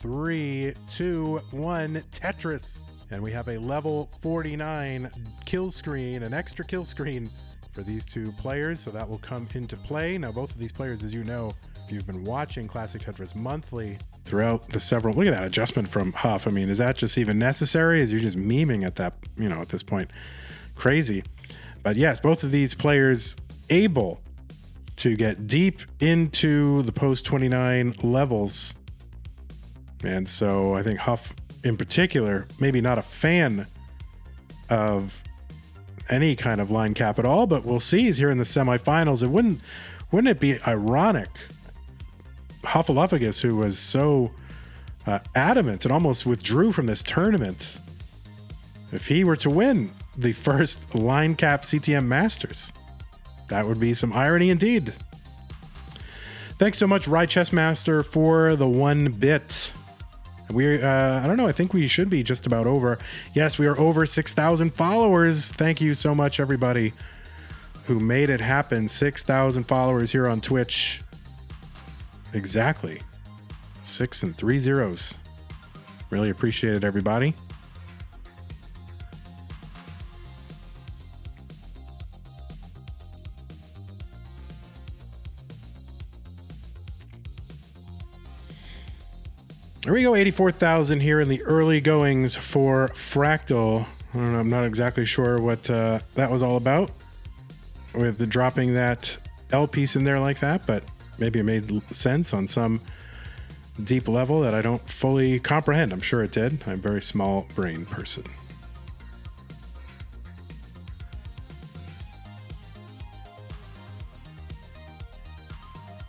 3, 2, 1, Tetris. And we have a level 49 kill screen, an extra kill screen for these two players. So that will come into play. Now, both of these players, as you know, if you've been watching Classic Tetris Monthly throughout the several, look at that adjustment from Huff. I mean, is that just even necessary? Is you just memeing at that, at this point? Crazy. But yes, both of these players able to get deep into the post 29 levels. And so I think Huff in particular, maybe not a fan of any kind of line cap at all, but we'll see. He's here in the semifinals. Wouldn't it be ironic? Huffaluffagus, who was so adamant and almost withdrew from this tournament, if he were to win the first line cap CTM Masters, that would be some irony indeed. Thanks so much, Rye Chessmaster, for the 1 bit. We I don't know, I think we should be just about over. Yes, we are over 6,000 followers. Thank you so much, everybody who made it happen. 6,000 followers here on Twitch. Exactly. 6 and 3 zeros. Really appreciate it, everybody. Here we go, 84,000 here in the early goings for Fractal. I don't know, I'm not exactly sure what that was all about with the dropping that L piece in there like that, but maybe it made sense on some deep level that I don't fully comprehend. I'm sure it did. I'm a very small brain person.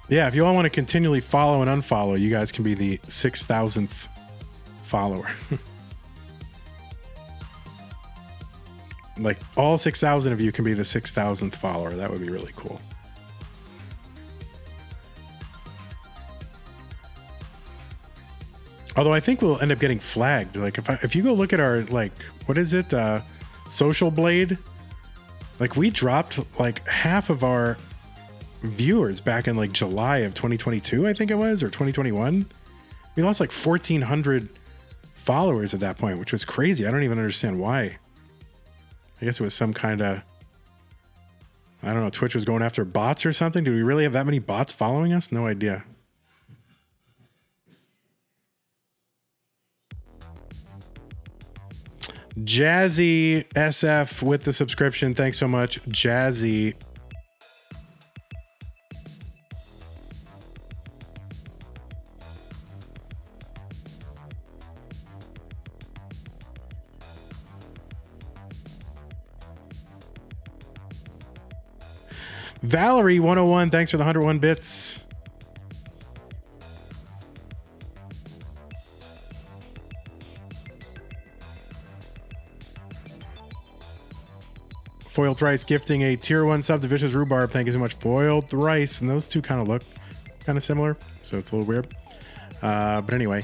Yeah, if you all want to continually follow and unfollow, you guys can be the 6,000th follower. Like all 6,000 of you can be the 6,000th follower. That would be really cool. Although I think we'll end up getting flagged. Like if you go look at our, like, what is it? Social Blade. Like we dropped like half of our viewers back in like July of 2022, I think it was, or 2021. We lost like 1,400 followers at that point, which was crazy. I don't even understand why. I guess it was some kind of, I don't know, Twitch was going after bots or something. Do we really have that many bots following us? No idea. Jazzy SF with the subscription. Thanks so much, Jazzy. Valerie 101, thanks for the 101 bits. Foiled Thrice gifting a tier 1 sub to Vicious Rhubarb. Thank you so much, Foiled Thrice. And those two kind of look kind of similar, so it's a little weird. But anyway.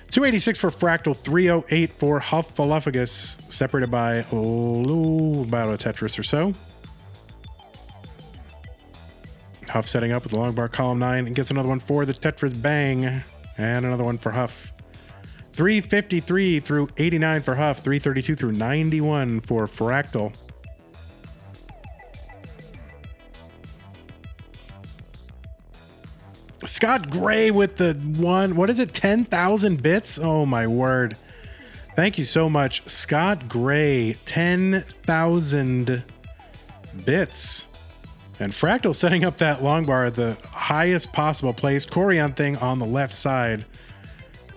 $286 for Fractal, $308 for Huffaluffagus, separated by about a Tetris or so. Huff setting up with the long bar column 9 and gets another one for the Tetris Bang, and another one for Huff. 353 through 89 for Huff, 332 through 91 for Fractal. Scott Gray with the one, what is it, 10,000 bits? Oh my word. Thank you so much, Scott Gray, 10,000 bits. And Fractal setting up that long bar at the highest possible place. Corian thing on the left side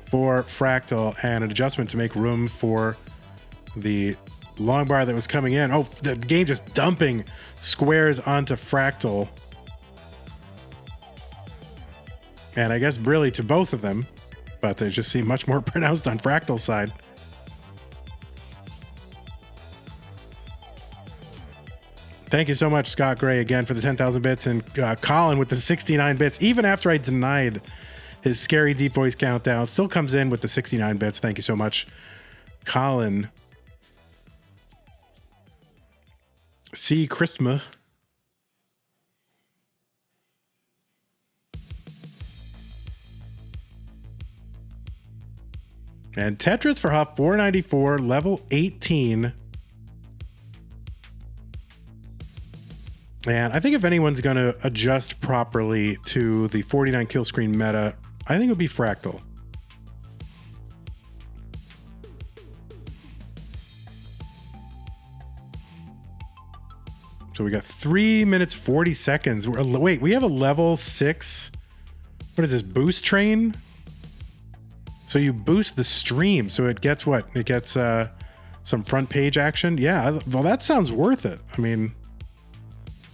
for Fractal, and an adjustment to make room for the long bar that was coming in. Oh, the game just dumping squares onto Fractal. And I guess really to both of them, but they just seem much more pronounced on Fractal's side. Thank you so much, Scott Gray, again for the 10,000 bits, and Colin with the 69 bits. Even after I denied his scary deep voice countdown, still comes in with the 69 bits. Thank you so much, Colin. See Christmas. And Tetris for Huff, 494, level 18. And I think if anyone's going to adjust properly to the 49 kill screen meta, I think it would be Fractal. So we got 3 minutes, 40 seconds. Wait, we have a level 6. What is this, boost train? So you boost the stream, so it gets what? It gets some front page action? Yeah, well, that sounds worth it. I mean,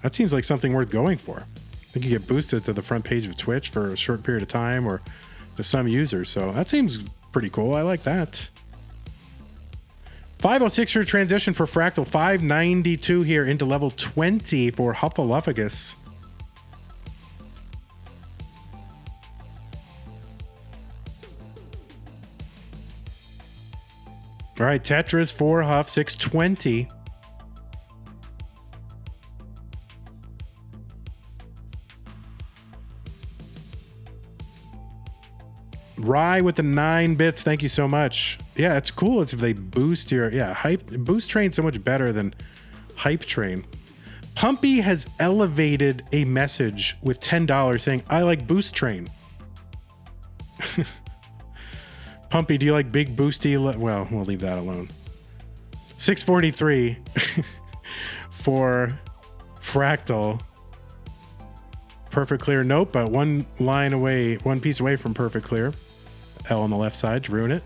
that seems like something worth going for. I think you get boosted to the front page of Twitch for a short period of time or to some users, so that seems pretty cool. I like that. 506 for transition for Fractal, 592 here into level 20 for Huffaluffagus. All right, Tetris for Huff, 620. Rye with the 9 bits, thank you so much. Yeah, it's cool. It's if they boost your hype. Boost Train so much better than Hype Train. Pumpy has elevated a message with $10 saying, I like Boost Train. Pumpy, do you like big boosty? Well, we'll leave that alone. 643 for Fractal. Perfect clear. Nope, but one piece away from perfect clear. L on the left side to ruin it.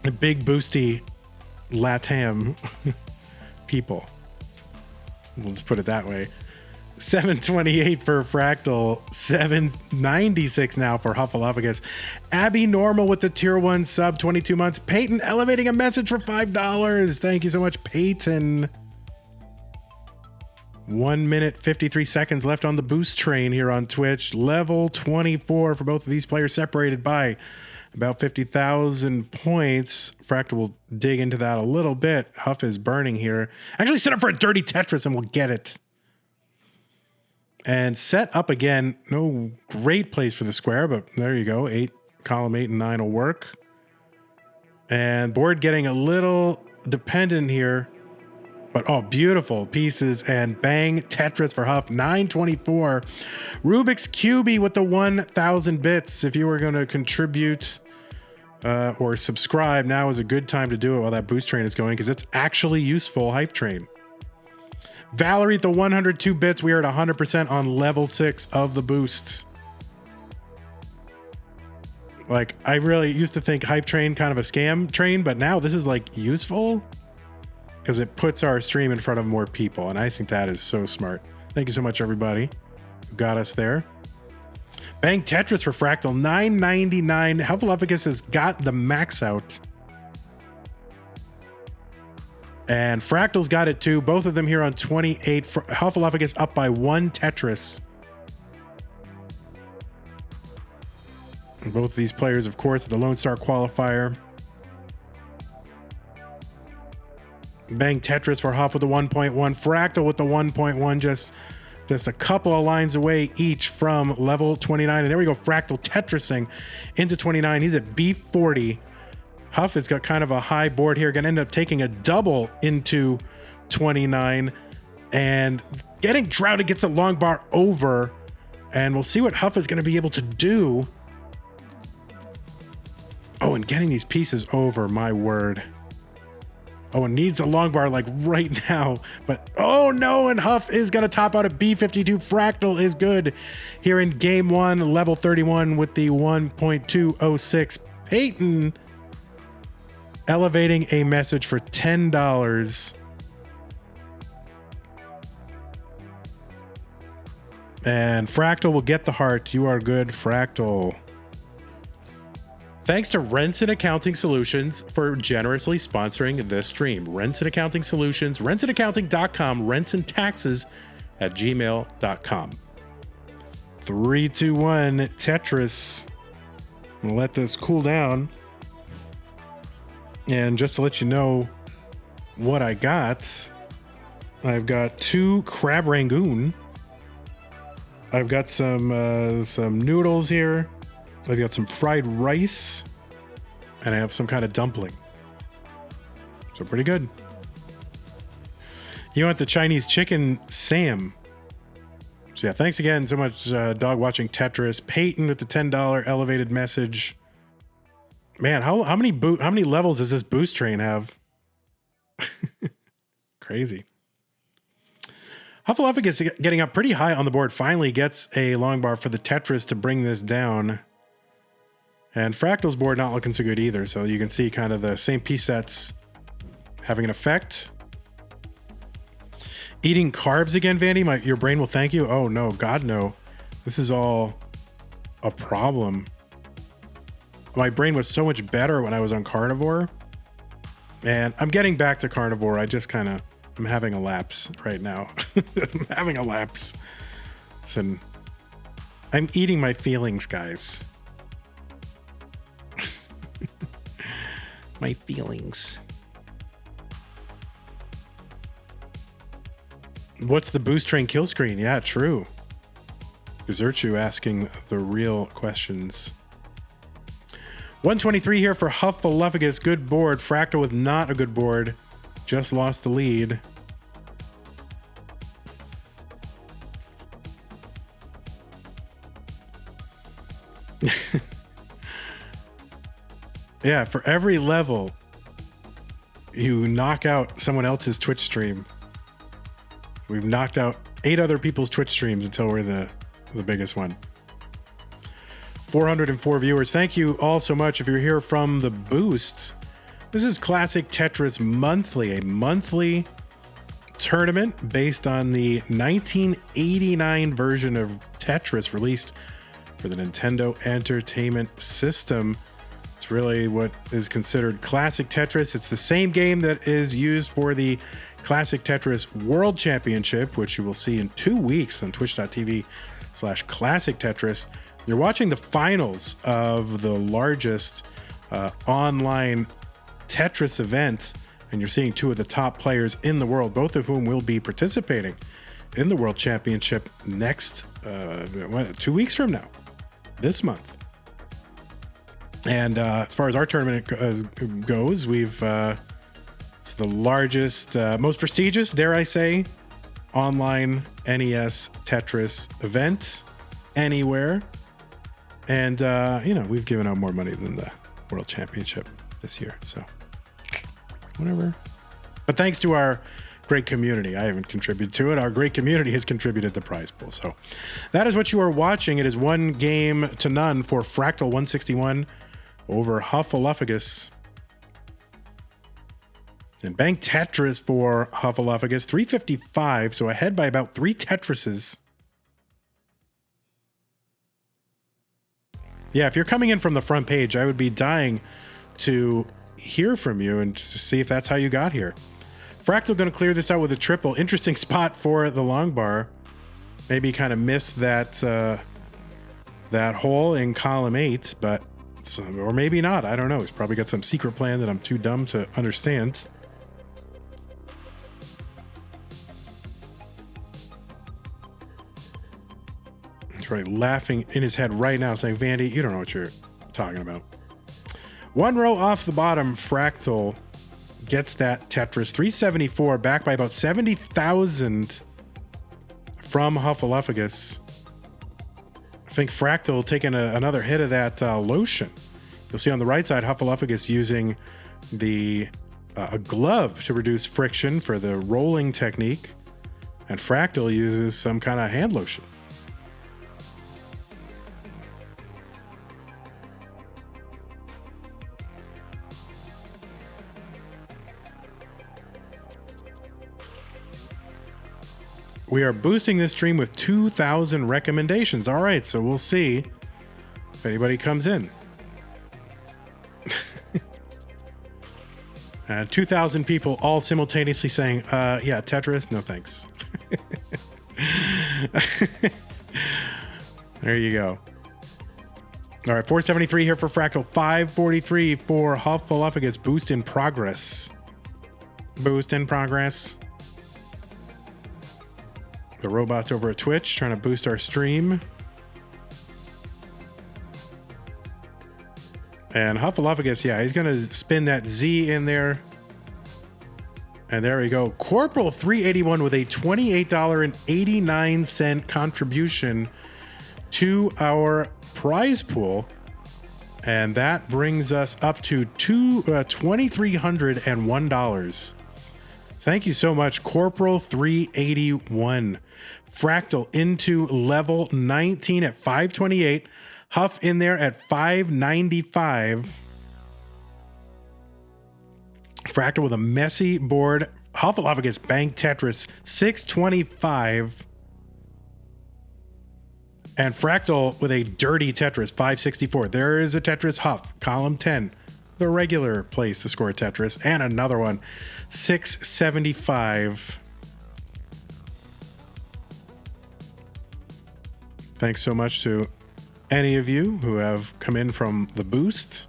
A big boosty Latam people. Let's put it that way. 728 for Fractal, 796 now for Huffaluffagus. Abby Normal with the tier 1 sub, 22 months. Peyton elevating a message for $5. Thank you so much, Peyton. 1 minute, 53 seconds left on the boost train here on Twitch. Level 24 for both of these players, separated by about 50,000 points. Fractal will dig into that a little bit. Huff is burning here. Actually set up for a dirty Tetris and we'll get it. And set up again. No great place for the square, but there you go. Column 8 and 9 will work. And board getting a little dependent here. But oh, beautiful pieces. And bang, Tetris for Huff, 924. Rubik's Cubey with the 1,000 bits. If you were going to contribute or subscribe, now is a good time to do it while that boost train is going, because it's actually useful. Hype train. Valerie, the 102 bits. We are at 100% on level 6 of the boosts. Like, I really used to think Hype Train kind of a scam train, but now this is like useful because it puts our stream in front of more people. And I think that is so smart. Thank you so much, everybody who got us there. Bang Tetris for Fractal, 999. Huffaluffagus has got the max out. And Fractal's got it too. Both of them here on 28. Huffaluffagus up by 1 Tetris. And both of these players, of course, at the Lone Star qualifier. Bang Tetris for Huff with the 1.1. Fractal with the 1.1. Just a couple of lines away each from level 29. And there we go. Fractal Tetrising into 29. He's at B40. Huff has got kind of a high board here. Going to end up taking a double into 29 and getting Droughted, gets a long bar over. And we'll see what Huff is going to be able to do. Oh, and getting these pieces over, my word. Oh, and needs a long bar like right now. But oh no, and Huff is going to top out at B52. Fractal is good here in game 1, level 31 with the 1.206. Peyton elevating a message for $10. And Fractal will get the heart. You are good, Fractal. Thanks to Renson Accounting Solutions for generously sponsoring this stream. Renson Accounting Solutions, rensonaccounting.com, rensontaxes@gmail.com. 3, 2, 1, Tetris. We'll let this cool down. And just to let you know what I got, I've got 2 crab rangoon. I've got some noodles here. I've got some fried rice. And I have some kind of dumpling. So pretty good. You want the Chinese chicken, Sam. So yeah, thanks again so much, Dog Watching Tetris. Peyton with the $10 elevated message. Man, how many levels does this boost train have? Crazy. Hufflepuff is getting up pretty high on the board. Finally gets a long bar for the Tetris to bring this down. And Fractal's board not looking so good either. So you can see kind of the same piece sets having an effect. Eating carbs again, Vandy? Your brain will thank you? Oh no, God no. This is all a problem. My brain was so much better when I was on carnivore. And I'm getting back to carnivore. I just kind of, I'm having a lapse right now. I'm having a lapse. Listen, I'm eating my feelings, guys. My feelings. What's the boost train kill screen? Yeah, true. Desertu asking the real questions. 123 here for Huffaluffagus. Good board. Fractal with not a good board. Just lost the lead. Yeah, for every level, you knock out someone else's Twitch stream. We've knocked out 8 other people's Twitch streams until we're the biggest one. 404 viewers. Thank you all so much. If you're here from the boost, this is Classic Tetris Monthly, a monthly tournament based on the 1989 version of Tetris released for the Nintendo Entertainment System. It's really what is considered Classic Tetris. It's the same game that is used for the Classic Tetris World Championship, which you will see in 2 weeks on twitch.tv/Classic Tetris. You're watching the finals of the largest online Tetris event, and you're seeing 2 of the top players in the world, both of whom will be participating in the World Championship next 2 weeks from now, this month. And as far as our tournament goes, we've it's the largest, most prestigious, dare I say, online NES Tetris event anywhere. And, we've given out more money than the World Championship this year. So, whatever. But thanks to our great community. I haven't contributed to it. Our great community has contributed to the prize pool. So, that is what you are watching. It is 1-0 for Fractal 161 over Huffaluffagus. And Bank Tetris for Huffaluffagus, 355, so ahead by about 3 Tetrises. Yeah, if you're coming in from the front page, I would be dying to hear from you and to see if that's how you got here. Fractal going to clear this out with a triple. Interesting spot for the long bar. Maybe kind of missed that that hole in column 8, but or maybe not. I don't know. He's probably got some secret plan that I'm too dumb to understand. He's right, laughing in his head right now, saying, Vandy, you don't know what you're talking about. 1 row off the bottom, Fractal gets that Tetris. 374, back by about 70,000 from Huffaluffagus. I think Fractal taking another hit of that lotion. You'll see on the right side, Huffaluffagus using the a glove to reduce friction for the rolling technique, and Fractal uses some kind of hand lotion. We are boosting this stream with 2,000 recommendations. All right, so we'll see if anybody comes in. 2,000 people all simultaneously saying, yeah, Tetris, no thanks. There you go. All right, 473 here for Fractal, 543 for Huffaluffagus. Boost in progress. Boost in progress. The robots over at Twitch trying to boost our stream. And Huffaluffagus, yeah, he's going to spin that Z in there. And there we go. Corporal 381 with a $28.89 contribution to our prize pool. And that brings us up to $2,301. Thank you so much, Corporal 381. Fractal into level 19 at 528. Huff in there at 595. Fractal with a messy board. Huffaluffagus Bank Tetris 625. And Fractal with a dirty Tetris 564. There is a Tetris Huff, column 10. The regular place to score a Tetris. And another one, 675. Thanks so much to any of you who have come in from the boost.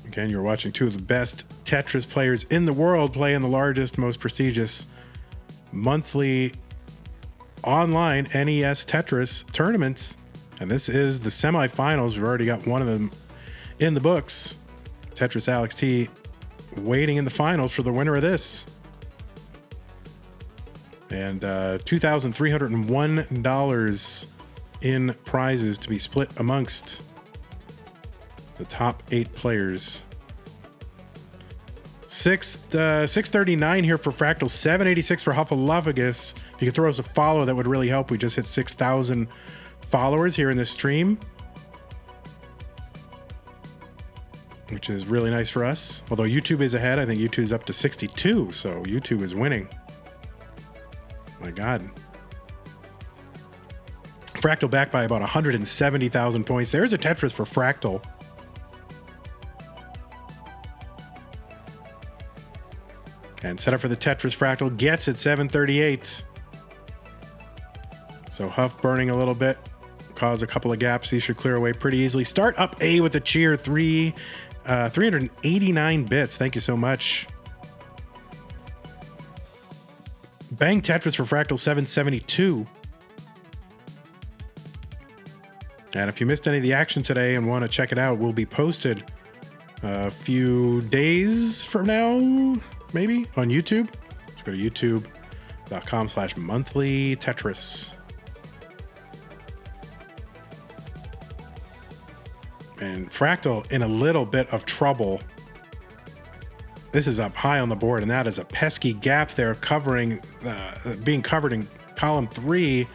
Again, you're watching two of the best Tetris players in the world play in the largest, most prestigious monthly online NES Tetris tournaments. And this is the semifinals. We've already got one of them in the books. Tetris Alex T waiting in the finals for the winner of this. And $2,301 in prizes to be split amongst the top 8 players. 639 here for Fractal, 786 for Huffaluffagus. If you could throw us a follow, that would really help. We just hit 6,000 followers here in this stream, which is really nice for us. Although YouTube is ahead. I think YouTube's up to 62, so YouTube is winning. My God. Fractal back by about 170,000 points. There's a Tetris for Fractal. And set up for the Tetris. Fractal gets it, 738. So Huff burning a little bit. Cause a couple of gaps. He should clear away pretty easily. Start up A with the cheer. 389 bits. Thank you so much. Bang Tetris for Fractal, 772. And if you missed any of the action today and want to check it out, we'll be posted a few days from now, maybe, on YouTube. Just go to youtube.com/monthly Tetris. And Fractal in a little bit of trouble. This is up high on the board, and that is a pesky gap there covering, being covered in column 3.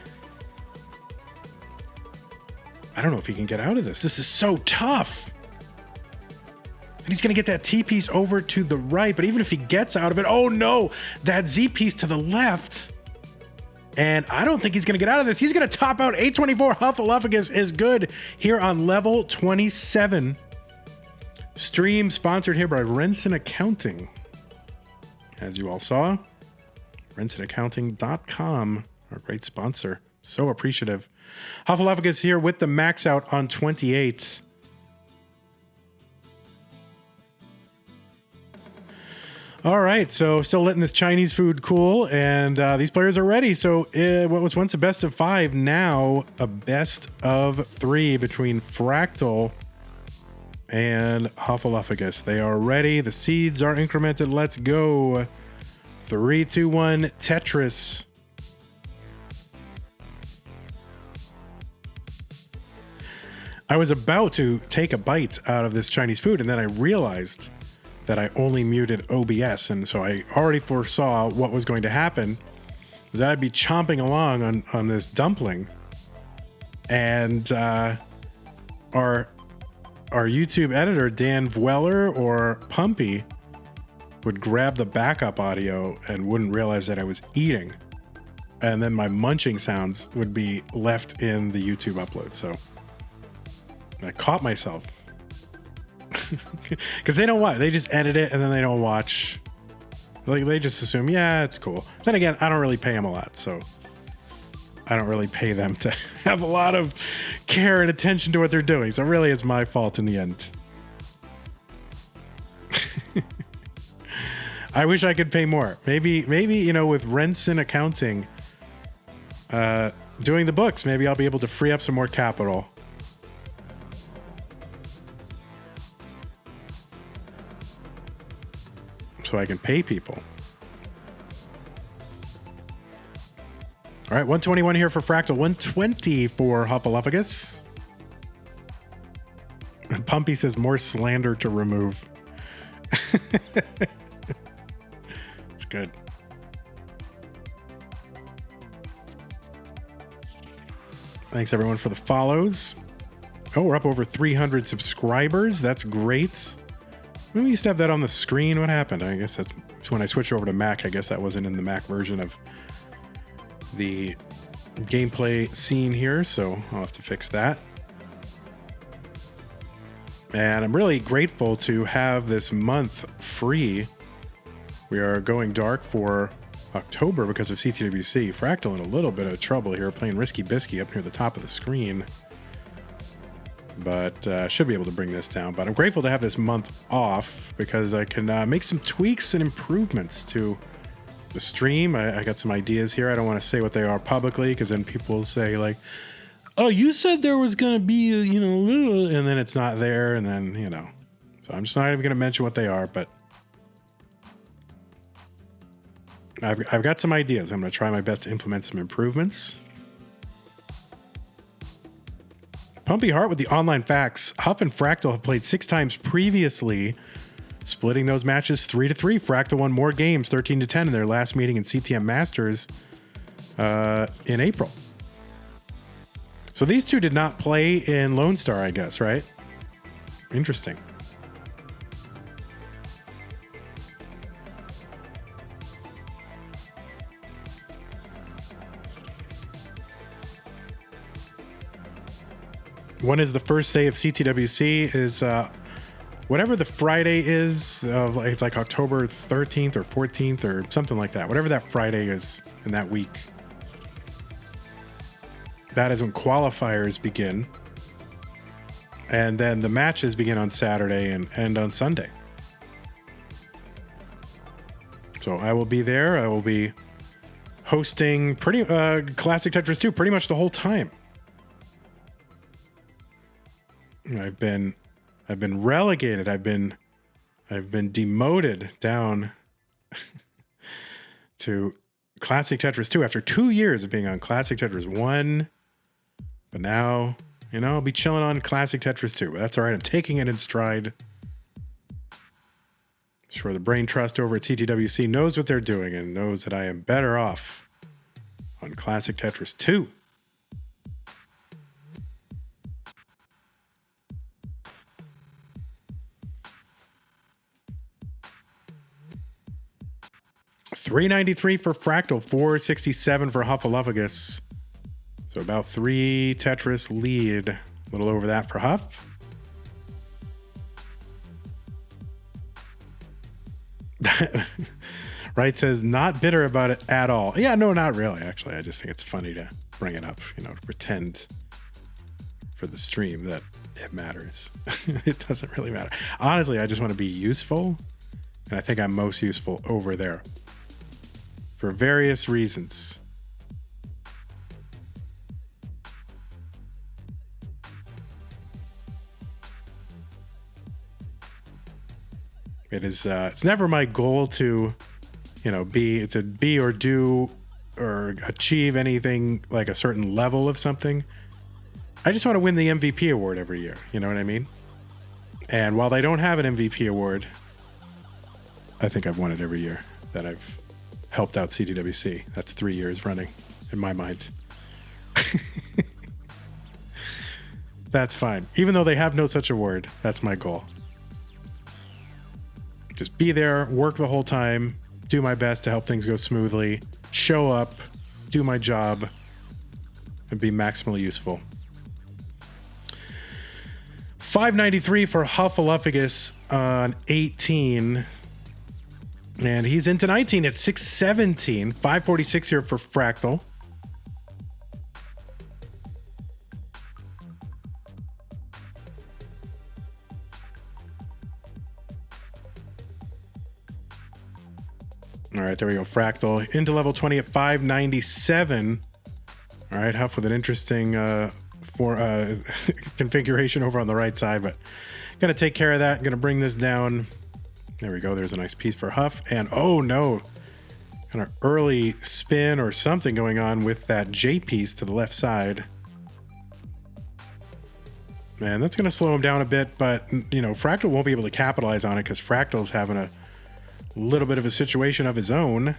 I don't know if he can get out of this. This is so tough. And he's going to get that T piece over to the right, but even if he gets out of it, oh no, that Z piece to the left. And I don't think he's going to get out of this. He's going to top out 824. Huffaluffagus is good here on level 27. Stream sponsored here by Renson Accounting. As you all saw, rensonaccounting.com, our great sponsor. So appreciative. Huffaluffagus here with the max out on 28. All right, so still letting this Chinese food cool, and these players are ready. So what was once a best of 5, now a best of 3 between Fractal and Huffaluffagus. They are ready. The seeds are incremented. Let's go. 3, 2, 1, Tetris. I was about to take a bite out of this Chinese food, and then I realized that I only muted OBS, and so I already foresaw what was going to happen, was that I'd be chomping along on this dumpling, and our YouTube editor, Dan Vweller or Pumpy, would grab the backup audio and wouldn't realize that I was eating, and then my munching sounds would be left in the YouTube upload. So I caught myself. Because they don't watch. They just edit it and then they don't watch. Like, they just assume, yeah, it's cool. Then again, I don't really pay them a lot, so I don't really pay them to have a lot of care and attention to what they're doing. So really, it's my fault in the end. I wish I could pay more. Maybe with Renson Accounting, doing the books. Maybe I'll be able to free up some more capital. So I can pay people. All right, 121 here for Fractal, 120 for Huffaluffagus. Pumpy says more slander to remove. It's good. Thanks everyone for the follows. Oh, we're up over 300 subscribers. That's great. We used to have that on the screen. What happened? I guess that's when I switched over to Mac. I guess that wasn't in the Mac version of the gameplay scene here, so I'll have to fix that. And I'm really grateful to have this month free. We are going dark for October because of CTWC. Fractal in a little bit of trouble here, playing Risky Bisky up near the top of the screen. But should be able to bring this down. But I'm grateful to have this month off because I can make some tweaks and improvements to the stream. I got some ideas here. I don't want to say what they are publicly because then people will say like, oh, you said there was going to be, and then it's not there. And then, so I'm just not even going to mention what they are, but I've got some ideas. I'm going to try my best to implement some improvements. Pumpy Heart with the online facts. Huff and Fractal have played 6 times previously, splitting those matches 3-3. Fractal won more games, 13-10, in their last meeting in CTM Masters in April. So these two did not play in Lone Star, I guess, right? Interesting. When is the first day of CTWC? Is whatever the Friday is, it's like October 13th or 14th or something like that. Whatever that Friday is in that week. That is when qualifiers begin. And then the matches begin on Saturday and end on Sunday. So I will be there. I will be hosting Classic Tetris 2 pretty much the whole time. I've been relegated. I've been demoted down to Classic Tetris 2 after 2 years of being on Classic Tetris 1. But now, I'll be chilling on Classic Tetris 2. But that's all right. I'm taking it in stride. Sure, the brain trust over at CTWC knows what they're doing and knows that I am better off on Classic Tetris 2. $393 for Fractal, $467 for Huffaluffagus. So about 3 Tetris lead. A little over that for Huff. Right says, not bitter about it at all. Yeah, no, not really, actually. I just think it's funny to bring it up, to pretend for the stream that it matters. It doesn't really matter. Honestly, I just want to be useful. And I think I'm most useful over there. For various reasons. It is it's never my goal to be or do or achieve anything like a certain level of something. I just want to win the MVP award every year, you know what I mean? And while I don't have an MVP award, I think I've won it every year that I've helped out CTWC. That's 3 years running in my mind. That's fine. Even though they have no such award, that's my goal. Just be there, work the whole time, do my best to help things go smoothly, show up, do my job, and be maximally useful. $593 for Huffaluffagus on 18. And he's into 19 at 617. 546 here for Fractal. All right, there we go. Fractal into level 20 at 597. All right, Huff with an interesting configuration over on the right side, but gonna take care of that. Gonna bring this down. There we go. There's a nice piece for Huff. And oh no, kind of early spin or something going on with that J piece to the left side. Man, that's gonna slow him down a bit, but you know, Fractal won't be able to capitalize on it because Fractal's having a little bit of a situation of his own.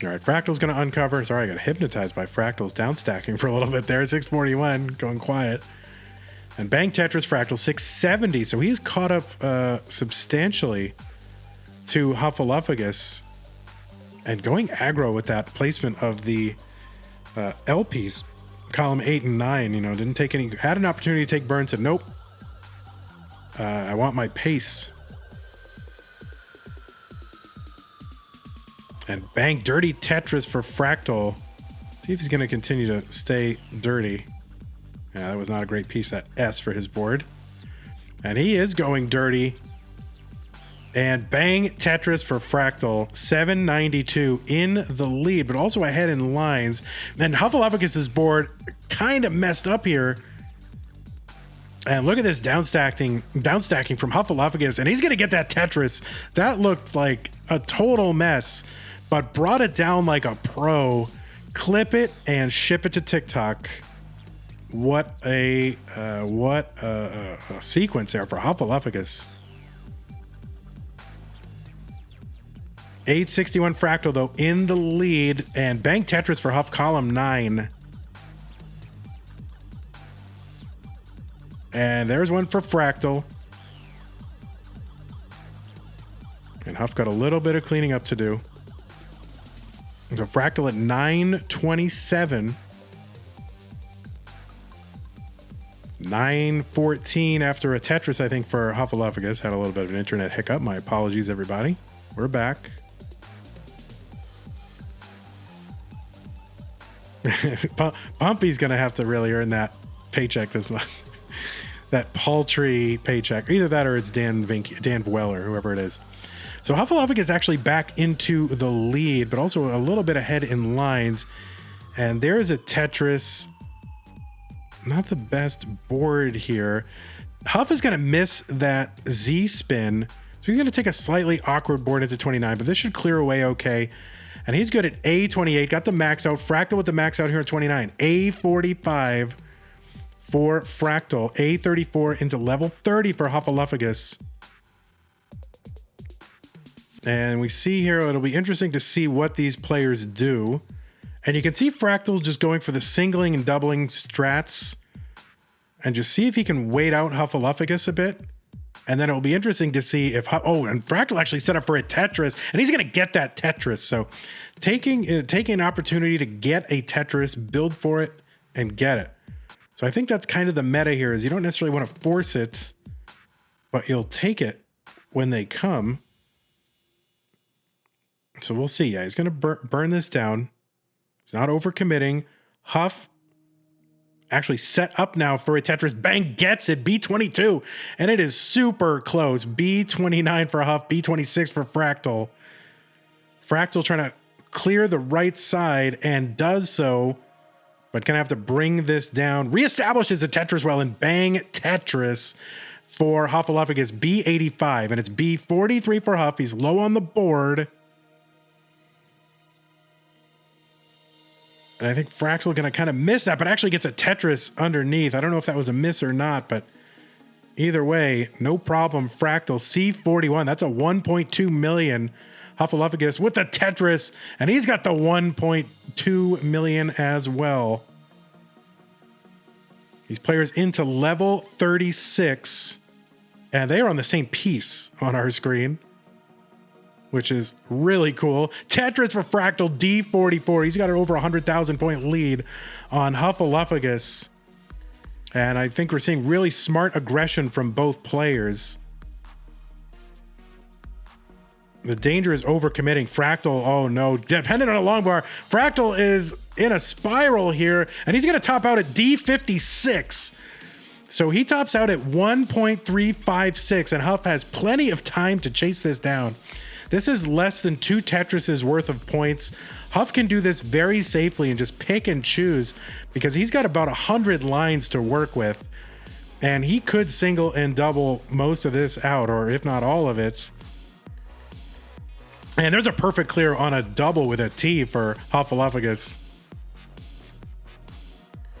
All right, Fractal's going to uncover. Sorry, I got hypnotized by Fractal's down stacking for a little bit there. 641, going quiet. And bang Tetris Fractal, 670. So he's caught up substantially to Huffaluffagus. And going aggro with that placement of the LPs, column 8 and 9, you know, didn't take any, had an opportunity to take burn, said, nope. I want my pace. And bang, dirty Tetris for Fractal. See if he's going to continue to stay dirty. Yeah, that was not a great piece, that S for his board. And he is going dirty. And bang, Tetris for Fractal. 792 in the lead, but also ahead in lines. And Huffaluffagus' board kind of messed up here. And look at this downstacking from Huffaluffagus. And he's going to get that Tetris. That looked like a total mess, but brought it down like a pro. Clip it and ship it to TikTok. What a sequence there for Huffaluffagus. 861 Fractal though in the lead, and bang Tetris for Huff, column 9. And there's one for Fractal. And Huff got a little bit of cleaning up to do. So Fractal at 927. 914 after a Tetris, I think, for Huffaluffagus. Had a little bit of an internet hiccup. My apologies, everybody. We're back. Pumpy's going to have to really earn that paycheck this month. That paltry paycheck. Either that or it's Dan Weller, whoever it is. So Huffaluffagus is actually back into the lead, but also a little bit ahead in lines. And there's a Tetris. Not the best board here. Huff is going to miss that Z spin. So he's going to take a slightly awkward board into 29, but this should clear away okay. And he's good at A28. Got the max out. Fractal with the max out here at 29. A45 for Fractal. A34 into level 30 for Huffaluffagus. And we see here, it'll be interesting to see what these players do. And you can see Fractal just going for the singling and doubling strats. And just see if he can wait out Huffaluffagus a bit. And then it'll be interesting to see if... and Fractal actually set up for a Tetris. And he's going to get that Tetris. So taking an opportunity to get a Tetris, build for it, and get it. So I think that's kind of the meta here, is you don't necessarily want to force it, but you'll take it when they come. So we'll see. Yeah, he's going to burn this down. He's not overcommitting. Huff actually set up now for a Tetris. Bang, gets it. B22. And it is super close. B29 for Huff. B26 for Fractal. Fractal trying to clear the right side and does so, but gonna have to bring this down. Reestablishes a Tetris well, and bang, Tetris for Huffaluffagus. B85. And it's B43 for Huff. He's low on the board. And I think Fractal going to kind of miss that, but actually gets a Tetris underneath. I don't know if that was a miss or not, but either way, no problem. Fractal C41. That's a 1.2 million. Huffaluffagus with the Tetris, and he's got the 1.2 million as well. These players into level 36, and they are on the same piece on our screen, which is really cool. Tetris for Fractal, D44. He's got an over 100,000 point lead on Huffaluffagus. And I think we're seeing really smart aggression from both players. The danger is overcommitting. Fractal, oh no, dependent on a long bar. Fractal is in a spiral here, and he's going to top out at D56. So he tops out at 1.356, and Huff has plenty of time to chase this down. This is less than 2 Tetris's worth of points. Huff can do this very safely and just pick and choose because he's got about 100 lines to work with, and he could single and double most of this out, or if not all of it. And there's a perfect clear on a double with a T for Huffaluffagus.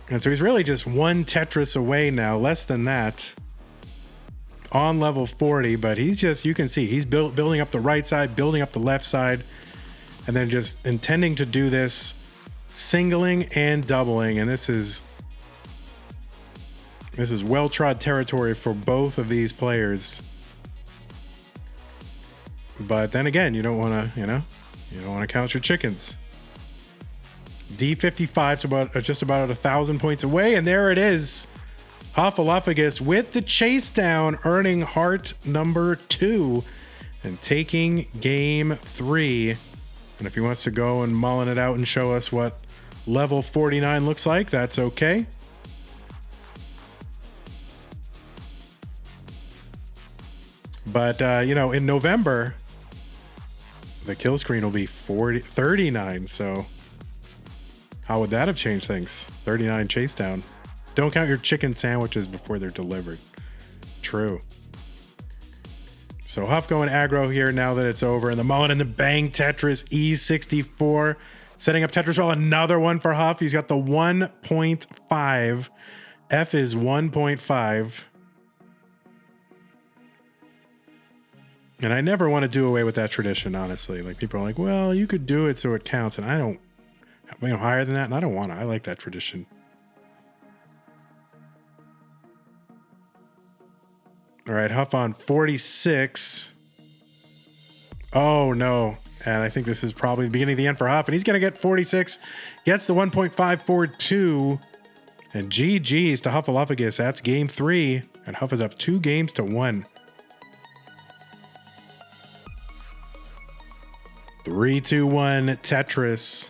And so he's really just 1 Tetris away now, less than that, on level 40. But he's just, you can see, he's building up the right side, building up the left side, and then just intending to do this, singling and doubling. And this is well-trod territory for both of these players. But then again, you don't want to, you don't want to count your chickens. D55 is just about 1,000 points away, and there it is. Huffaluffagus with the chase down, earning heart number 2 and taking game 3. And if he wants to go and mullen it out and show us what level 49 looks like, that's okay. But, in November, the kill screen will be 39. So how would that have changed things? 39 chase down. Don't count your chicken sandwiches before they're delivered. True. So Huff going aggro here now that it's over. And the mullen and the bang Tetris E64. Setting up Tetris well. Another one for Huff. He's got the 1.5. F is 1.5. And I never want to do away with that tradition, honestly. Like, people are like, well, you could do it so it counts. And I don't, higher than that. And I don't want to. I like that tradition. All right, Huff on 46. Oh, no. And I think this is probably the beginning of the end for Huff. And he's going to get 46. Gets the 1.542. And GG's to Huffaluffagus. That's game 3. And Huff is up 2 games to 1. 3, 2, 1, Tetris.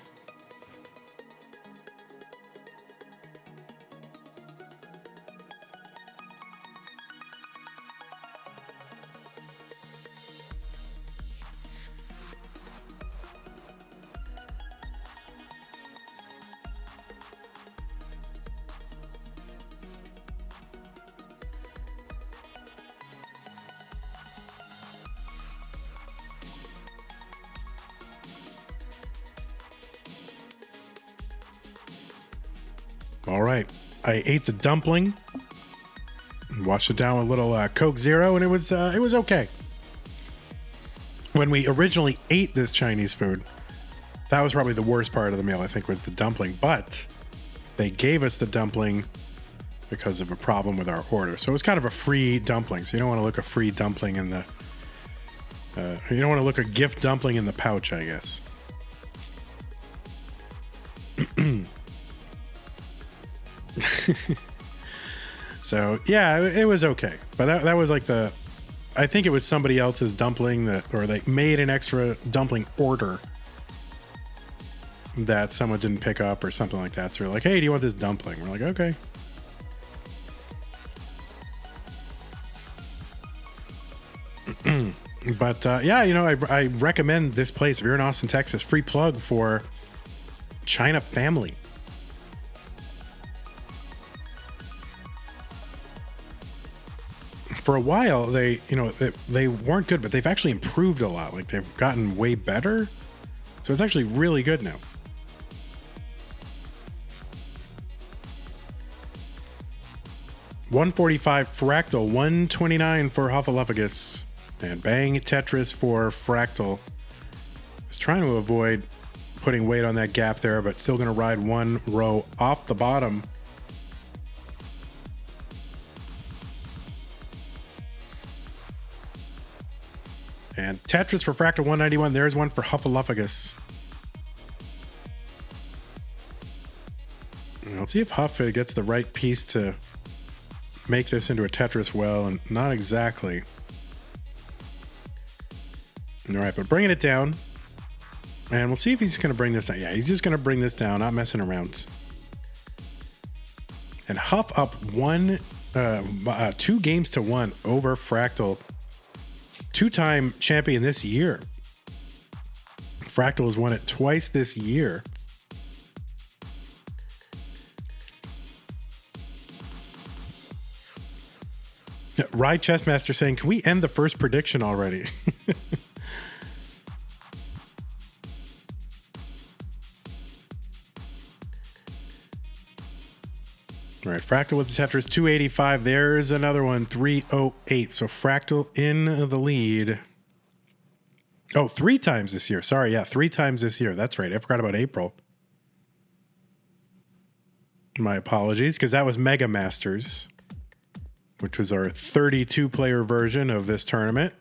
All right, I ate the dumpling, washed it down with a little Coke Zero, and it was okay. When we originally ate this Chinese food, that was probably the worst part of the meal, I think, was the dumpling. But they gave us the dumpling because of a problem with our order. So it was kind of a free dumpling. So you don't want to look a free dumpling in the... you don't want to look a gift dumpling in the pouch, I guess. So yeah, it was okay, but that was like I think it was somebody else's dumpling or they made an extra dumpling order that someone didn't pick up or something like that. So we're like, hey, do you want this dumpling? We're like, okay. But yeah, I recommend this place if you're in Austin, Texas. Free plug for China Family. For a while, they weren't good, but they've actually improved a lot. Like, they've gotten way better. So it's actually really good now. $145 Fractal, $129 for Huffaluffagus, and bang Tetris for Fractal. I was trying to avoid putting weight on that gap there, but still going to ride one row off the bottom. And Tetris for Fractal 191. There's one for Huffaluffagus. Let's see if Huff gets the right piece to make this into a Tetris well, and not exactly. All right, but bringing it down. And we'll see if he's going to bring this down. Yeah, he's just going to bring this down, not messing around. And Huff up 2 games to 1 over Fractal. 2-time champion this year. Fractal has won it twice this year. Ride Chessmaster saying, can we end the first prediction already? All right, Fractal with the Tetris 285. There's another one, 308. So Fractal in the lead. Oh, 3 times this year. Sorry, yeah, 3 times this year. That's right. I forgot about April. My apologies, because that was Mega Masters, which was our 32-player version of this tournament.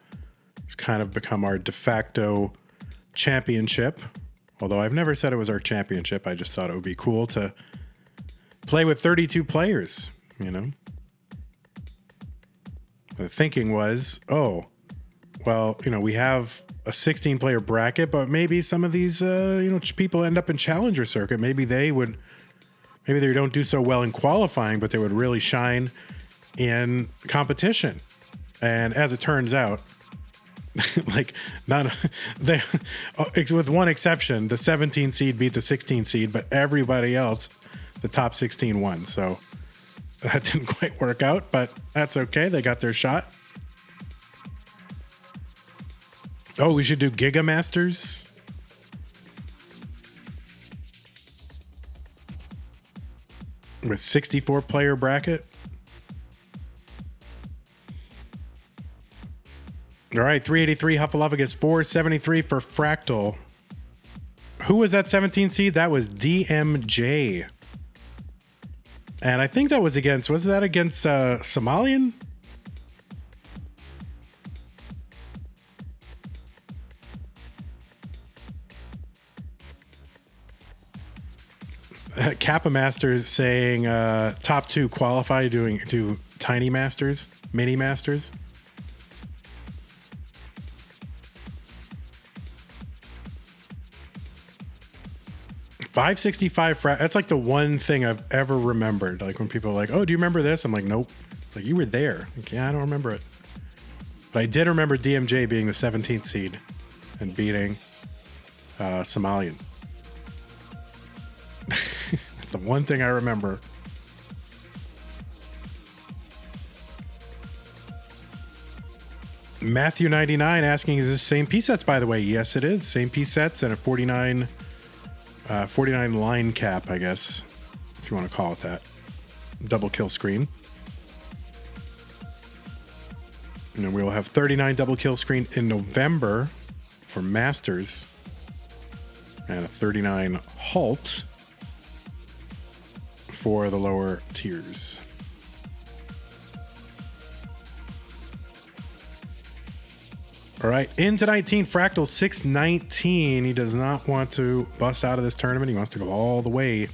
It's kind of become our de facto championship. Although I've never said it was our championship. I just thought it would be cool to play with 32 players, you know? The thinking was, oh, well, you know, we have a 16-player bracket, but maybe some of these, people end up in Challenger Circuit. Maybe they don't do so well in qualifying, but they would really shine in competition. And as it turns out, like with one exception, the 17 seed beat the 16 seed, but everybody else, the top 16 won. So that didn't quite work out, but that's okay. They got their shot. Oh, we should do Giga Masters. With 64-player bracket. All right, 383 Huffaluffagus, 473 for Fractal. Who was that 17 seed? That was DMJ. And I think that was against Somalian? Kappa Masters saying top 2 qualify doing tiny masters, mini masters. $565. That's like the one thing I've ever remembered. Like when people are like, "Oh, do you remember this?" I'm like, "Nope." It's like, you were there. Like, yeah, I don't remember it, but I did remember DMJ being the 17th seed and beating Somalian. That's the one thing I remember. Matthew 99 asking, is this same piece sets, by the way? Yes, it is. Same piece sets and a 49 line cap, I guess, if you want to call it that. Double kill screen. And then we'll have 39 double kill screen in November for Masters. And a 39 halt for the lower tiers. All right, into 19, Fractal 619. He does not want to bust out of this tournament. He wants to go all the way.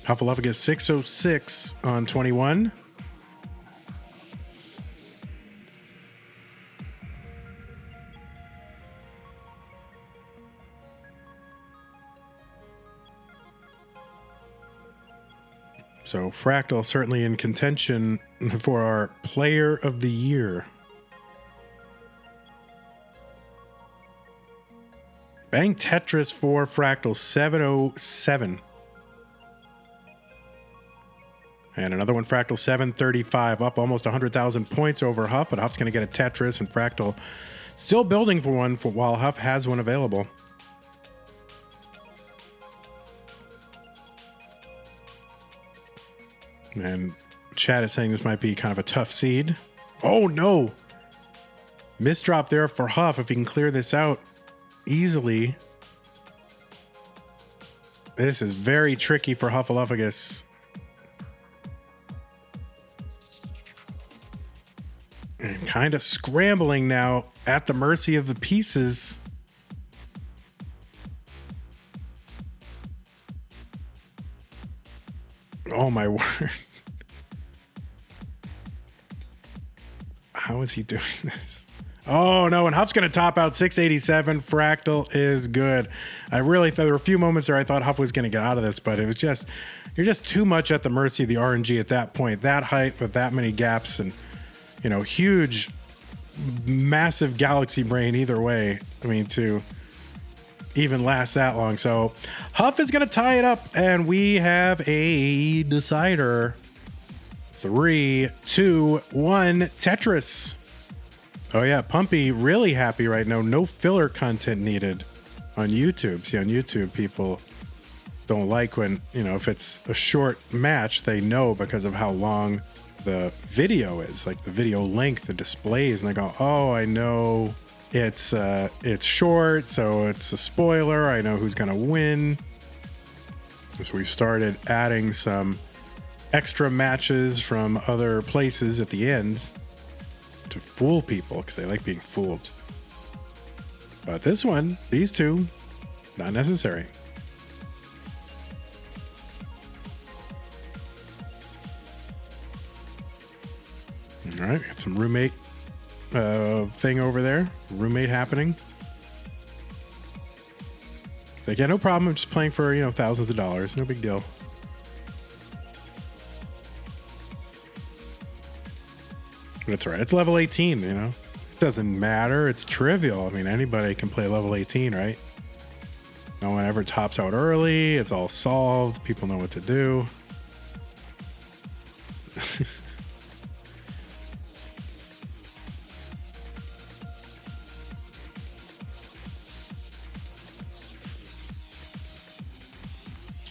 Huffaluffagus 606 on 21. So Fractal certainly in contention for our Player of the Year. Bang Tetris for Fractal 707. And another one, Fractal 735, up almost 100,000 points over Huff, but Huff's going to get a Tetris, and Fractal still building for one while Huff has one available. And chat is saying this might be kind of a tough seed. Oh, no. Misdrop there for Huff. If he can clear this out easily. This is very tricky for Huffaluffagus. And kind of scrambling now at the mercy of the pieces. Oh, my word. How is he doing this? Oh no, and Huff's going to top out 687. Fractal is good. I really thought there were a few moments there I thought Huff was going to get out of this, but it was just, you're just too much at the mercy of the RNG at that point. That height with that many gaps and, you know, huge, massive galaxy brain either way. I mean, to even last that long. So Huff is going to tie it up, and we have a decider. 3, 2, 1, Tetris. Oh yeah, Pumpy really happy right now. No filler content needed on YouTube. See, on YouTube, people don't like when, you know, if it's a short match, they know because of how long the video is, like the video length, the displays, and they go, oh, I know it's short, so it's a spoiler. I know who's gonna win. So we've started adding some extra matches from other places at the end to fool people because they like being fooled. But this one, these two, not necessary. All right, got some roommate thing over there. Roommate happening. It's like, yeah, no problem. I'm just playing for, you know, thousands of dollars. No big deal. That's right. It's level 18, you know. It doesn't matter. It's trivial. I mean, anybody can play level 18, right? No one ever tops out early. It's all solved. People know what to do.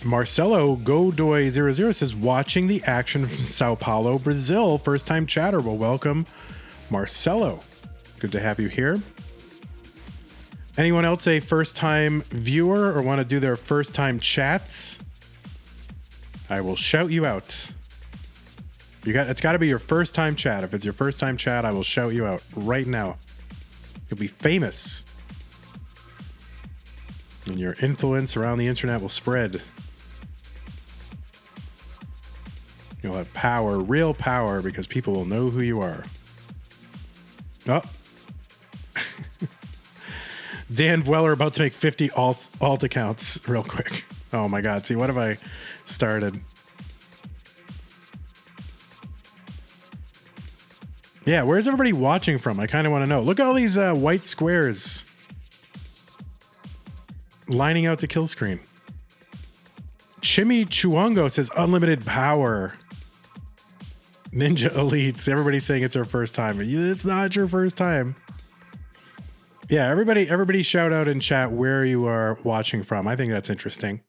Marcelo Godoy00 says, watching the action from Sao Paulo, Brazil. First time chatter. Well, welcome, Marcelo. Good to have you here. Anyone else a first time viewer or want to do their first time chats? I will shout you out. It's got to be your first time chat. If it's your first time chat, I will shout you out right now. You'll be famous. And your influence around the internet will spread. You'll have power, real power, because people will know who you are. Oh. Dan Dweller about to make 50 alt accounts real quick. Oh my God. See, what have I started? Yeah, where's everybody watching from? I kind of want to know. Look at all these white squares lining out the kill screen. Chimmy Chuongo says unlimited power. Ninja Elites. Everybody's saying it's their first time. It's not your first time. Yeah, everybody shout out in chat where you are watching from. I think that's interesting.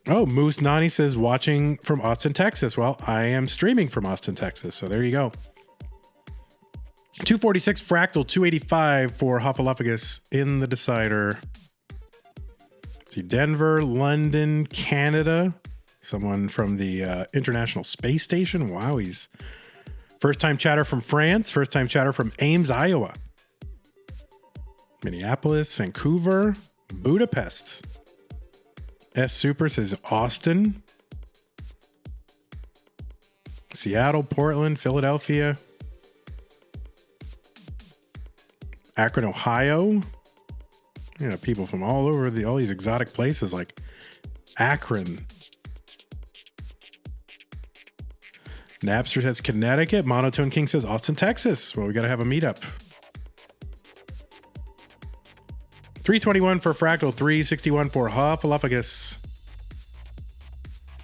Oh, Moose Nani says watching from Austin, Texas. Well, I am streaming from Austin, Texas. So there you go. 246 Fractal, 285 for Huffaluffagus in the decider. See, Denver, London, Canada. Someone from the International Space Station. Wow, he's first-time chatter from France. First-time chatter from Ames, Iowa. Minneapolis, Vancouver, Budapest. S Super says Austin. Seattle, Portland, Philadelphia. Akron, Ohio. You know, people from all over all these exotic places like Akron. Napster says Connecticut. Monotone King says Austin, Texas. Well, we got to have a meetup. 321 for Fractal, 361 for Huffaluffagus.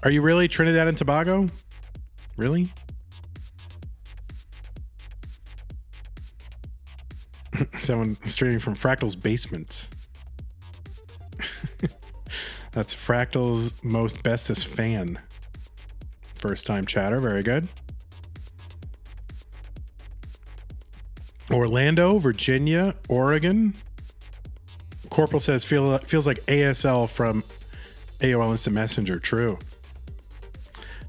Are you really Trinidad and Tobago? Really? Someone streaming from Fractal's basement. That's Fractal's most bestest fan. First time chatter, very good. Orlando, Virginia, Oregon. Corporal says feels like ASL from AOL Instant Messenger. True.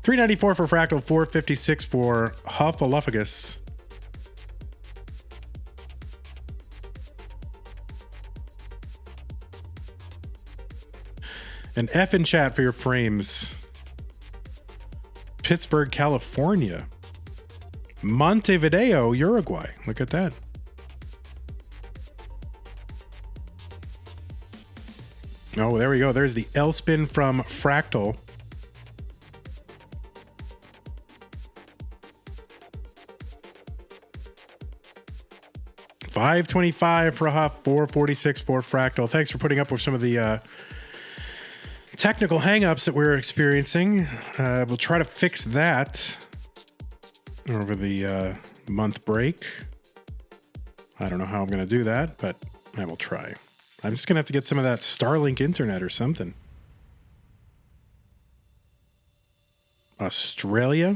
394 for Fractal, 456 for Huffaluffagus. An F in chat for your frames. Pittsburgh, California. Montevideo, Uruguay. Look at that. Oh, there we go. There's the L-spin from Fractal. $525 for Huff, $446 for Fractal. Thanks for putting up with some of the technical hangups that we're experiencing. We'll try to fix that over the month break. I don't know how I'm going to do that, but I will try. I'm just going to have to get some of that Starlink internet or something. Australia?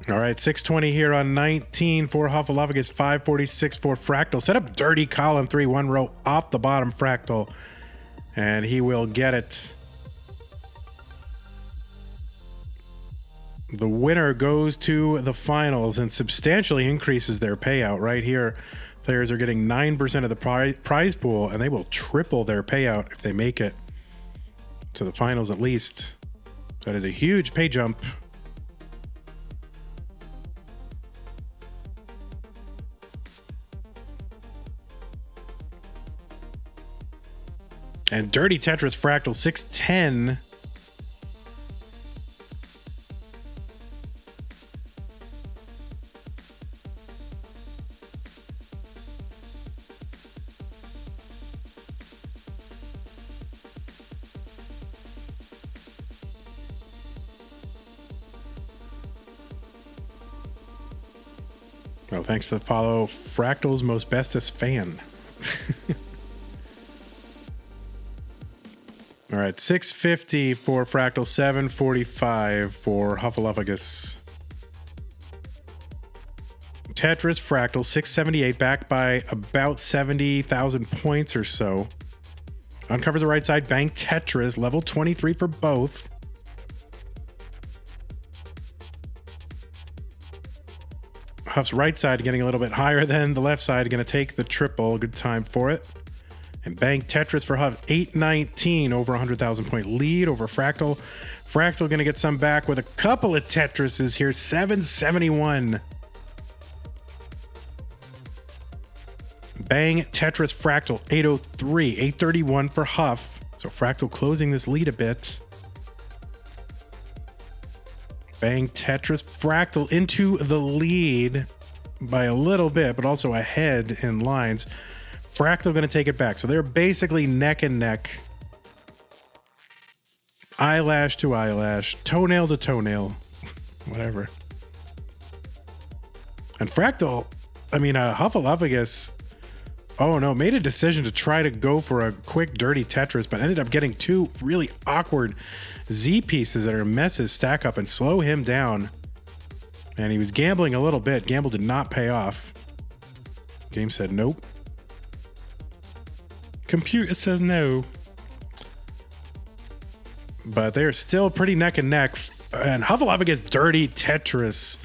All right, 620 here on 19 for Huffaluffagus, 546 for Fractal. Set up dirty column 3, one row off the bottom, Fractal, and he will get it. The winner goes to the finals and substantially increases their payout. Right here, players are getting 9% of the prize pool, and they will triple their payout if they make it to the finals at least. That is a huge pay jump. And Dirty Tetris Fractal 610. Well, thanks for the follow, Fractal's most bestest fan. All right, 650 for Fractal, 745 for Huffaluffagus. Tetris Fractal, 678, back by about 70,000 points or so. Uncovers the right side, bang Tetris, level 23 for both. Huff's right side getting a little bit higher than the left side, going to take the triple, good time for it. And bang Tetris for Huff, 819, over 100,000 point lead over Fractal. Fractal going to get some back with a couple of Tetrises here, 771. Bang Tetris Fractal, 803, 831 for Huff. So Fractal closing this lead a bit. Bang Tetris Fractal into the lead by a little bit, but also ahead in lines. Fractal going to take it back. So they're basically neck and neck. Eyelash to eyelash. Toenail to toenail. Whatever. And Fractal, Huffaluffagus, oh no, made a decision to try to go for a quick dirty Tetris, but ended up getting two really awkward Z pieces that are messes stack up and slow him down. And he was gambling a little bit. Gamble did not pay off. Game said nope. Computer says no. But they're still pretty neck and neck. And Huffaluffagus gets dirty Tetris.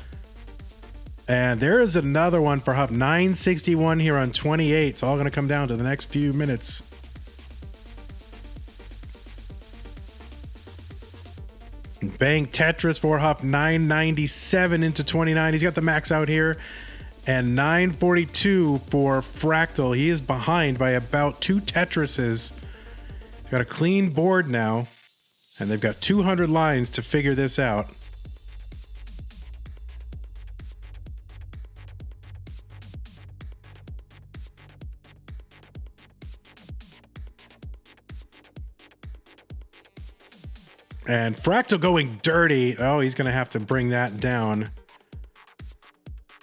And there is another one for Huff. 961 here on 28. It's all going to come down to the next few minutes. Bang Tetris for Huff. 997 into 29. He's got the max out here. And 942 for Fractal. He is behind by about 2 Tetrises. He's got a clean board now. And they've got 200 lines to figure this out. And Fractal going dirty. Oh, he's going to have to bring that down.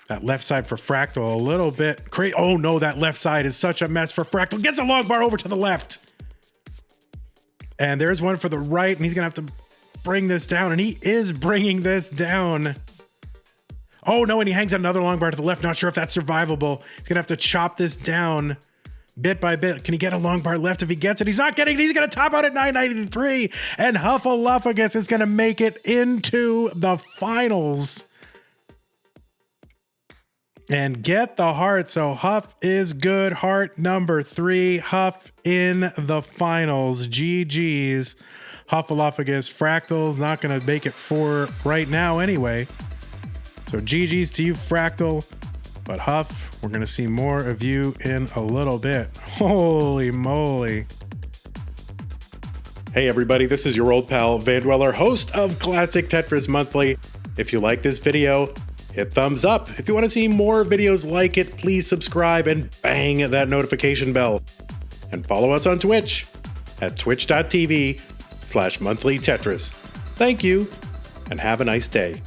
That left side for Fractal a little bit crazy. Oh no, that left side is such a mess for Fractal. Gets a long bar over to the left. And there's one for the right, and he's going to have to bring this down. And he is bringing this down. Oh no, and he hangs another long bar to the left. Not sure if that's survivable. He's going to have to chop this down bit by bit. Can he get a long bar left? If he gets it, he's not getting it. He's going to top out at 993. And Huffaluffagus is going to make it into the finals and get the heart. So Huff is good. Heart number 3. Huff in the finals. GG's. Huffaluffagus. Fractal's not going to make it for right now anyway. So GG's to you, Fractal. But Huff, we're going to see more of you in a little bit. Holy moly. Hey everybody, this is your old pal, Vandweller, host of Classic Tetris Monthly. If you like this video, hit thumbs up. If you want to see more videos like it, please subscribe and bang that notification bell. And follow us on Twitch at twitch.tv/monthlytetris. Thank you, and have a nice day.